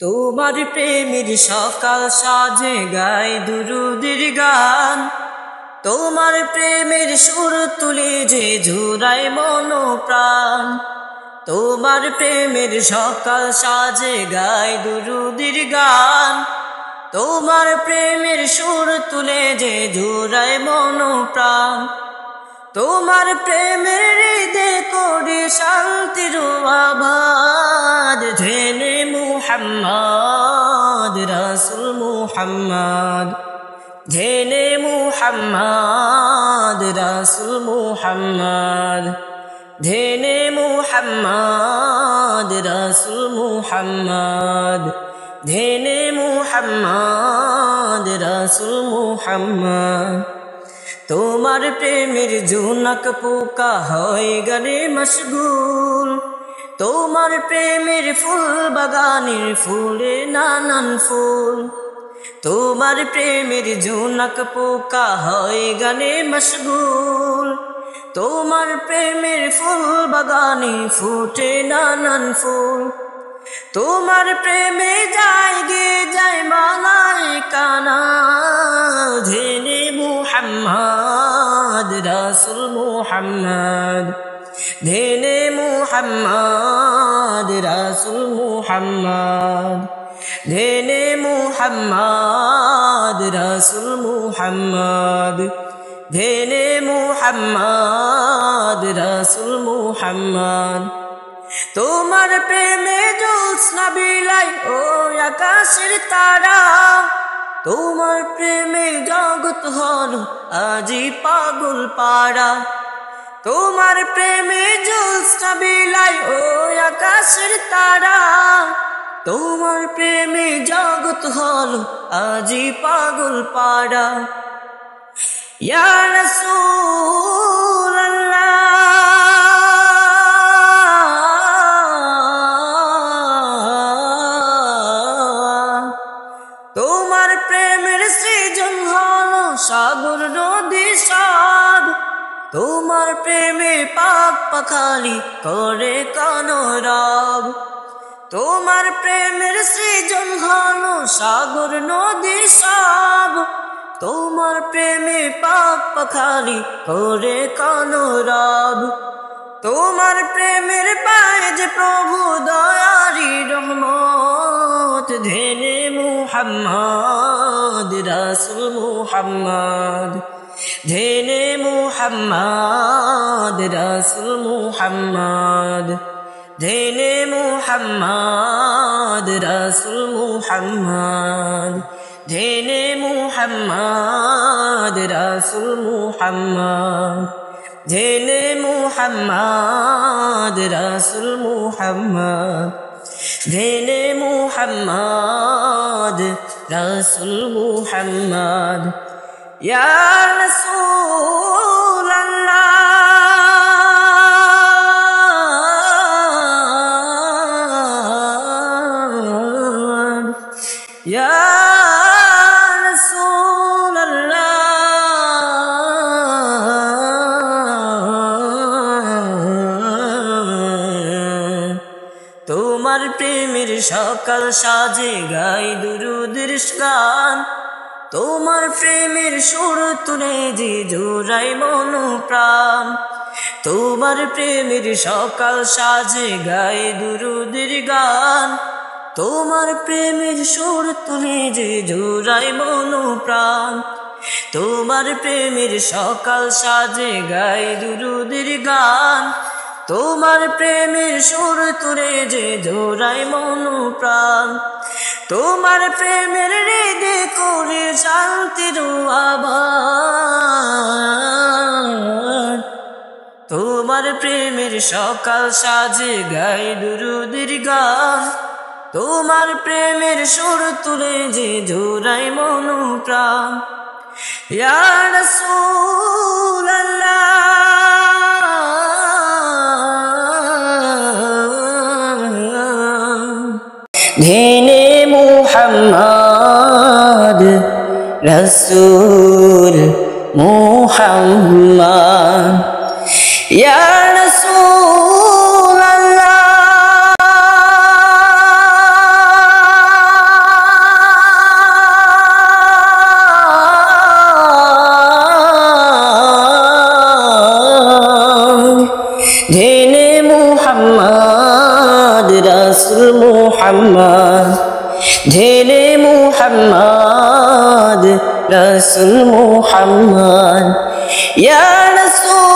তোমার প্রেমের সকাল সাজে গাই দুরুদের গান, তোমার প্রেমের সুর তুলে যে ঝুরায় মন প্রাণ। তোমার প্রেমের সকাল সাজে গাই দুরুদের গান, তোমার প্রেমের সুর তুলে যে ঝুরায় মন প্রাণ। তোমার প্রেমের হৃদয়ে করে শান্তির আবাদ, জেনে মুহাম্মদ রাসূল মুহাম্মদ, জেনে মুহাম্মদ রাসূল মুহাম্মদ, জেনে মুহাম্মদ রাসূল মুহাম্মদ, জেনে মুহাম্মদ রাসূল মুহাম্মদ। তোমার প্রেমের জোনাক পোকা হয় গানে মশগুল, তোমার প্রেমের ফুল বাগানের ফুলে নানান ফুল। তোমার প্রেমের জোনাক পোকা হয় গানে মশগুল, তোমার প্রেমের ফুল বাগানে ফুটে নানান ফুল। তোমার প্রেমে যায় গে যায় মালায়েকানা, জেনে মুহাম্মদ রাসূল মুহাম্মদ, জেনে মুহাম্মদ রাসূল মুহাম্মদ, জেনে মুহাম্মদ রাসূল মুহাম্মদ, জেনে মুহাম্মদ রাসূল মুহাম্মদ। তোমার প্রেমে জ্যোৎস্না বিলাই ও আকাশের তারা, তোমার প্রেমে জগৎ হলো আজি পাগল পাড়া। তোমার প্রেমে জ্যোৎস্না বিলাই ও আকাশের তারা, তোমার প্রেমে জগৎ হলো আজি পাগল পাড়া। ইয়া রাসূলুল্লাহ তোমার প্রেমের সৃজন হলো সাগর নদী সব, তোমার প্রেমে পাক পাখালি করে কনরব। তোমার প্রেমের সৃজন হলো সাগর নদী সব, তোমার প্রেমে পাক পাখালি করে কনরব। তোমার প্রেমের পায়ে যে প্রভু দয়ারি রহমত, জেনে মুহাম্মদ রাসূল মুহাম্মদ, জেনে মুহাম্মদ রাসূল মুহাম্মদ, জেনে মুহাম্মদ রাসূল মুহাম্মদ, জেনে মুহাম্মদ রাসূল মুহাম্মদ, জেনে মুহাম্মদ রাসূল মুহাম্মদ, জেনে মুহাম্মদ রাসূল মুহাম্মদ। ইয়া রাসূলুল্লাহ ইয়া তোমার প্রেমের সকাল সাজে গাই দুরুদের গান, তোমার প্রেমের সুর তুলে যে জোড়ায় মন প্রাণ। তোমার প্রেমের সকাল সাজে গাই দুরুদের গান, তোমার প্রেমের সুর তুলে যে জোড়ায় মন প্রাণ। তোমার প্রেমের সকাল সাজে গাই দুরুদের গান, তোমার প্রেমের সুর তুলে যে জোড়ায় মন প্রাণ। তোমার প্রেমের হৃদয়ে করে শান্তির আবাদ, তোমার প্রেমের সকাল সাজে গাই দুরুদের গান, তোমার প্রেমের সুর তুলে যে জোড়ায় মন প্রাণ। ইয়া রাসূলুল্লাহ জেনে মুহাম্মদ রাসূল মুহাম্মদ। ইয়া রাসূলুল্লাহ মুহাম্মদ রসুল মুহাম্মদ ইয়া রাসূল